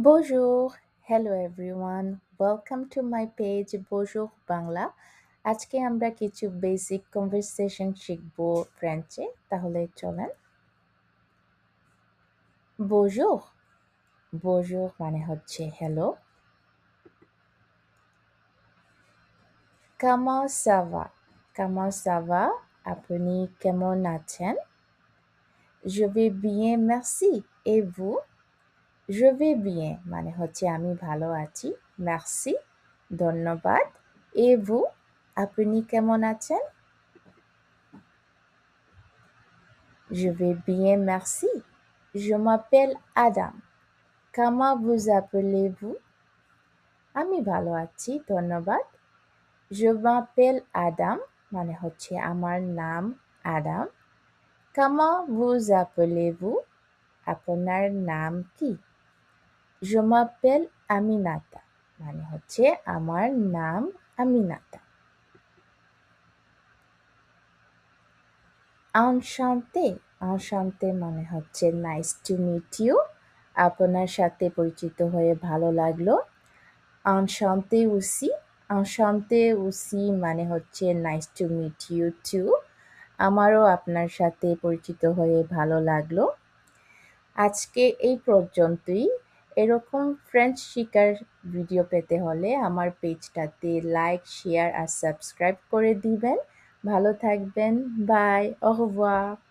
Bonjour, hello everyone. Welcome to my page Bonjour Bangla. আজকে আমরা কিছু বেসিক কনভারসেশন শিখব ফ্রেঞ্চে। তাহলে চলেন। Bonjour, bonjour মানে হচ্ছে hello. Comment ça va? Comment ça va? আপনি কেমন আছেন? Je vais bien, merci. Et vous? Je vais bien মানে হচ্ছে আমি ভালো আছি। Merci, ধন্যবাদ। Et vous? আপনি কেমন আছেন? Je vais bien, merci. Je m'appelle Adam. Comment vous appelez-vous? আমি ভালো আছি, ধন্যবাদ। Je m'appelle Adam মানে হচ্ছে আমার নাম আদাম। Comment vous appelez-vous? আপনার নাম কি? Je m'appelle Aminata মানে হচ্ছে আমার নাম আমিনাতা। Enchanté, enchanté মানে হচ্ছে নাইস টু মিট ইউ। আপনার সাথে পরিচিত হয়ে ভালো লাগলো। Enchanté aussi, enchanté aussi মানে হচ্ছে nice to meet you too. আমারও আপনার সাথে পরিচিত হয়ে ভালো লাগলো। আজকে এই পর্যন্তই। এরকম ফ্রেঞ্চ শিখার ভিডিও পেতে হলে আমার পেজটাতে লাইক, শেয়ার আর সাবস্ক্রাইব করে দিবেন। ভালো থাকবেন। বাই। Au revoir.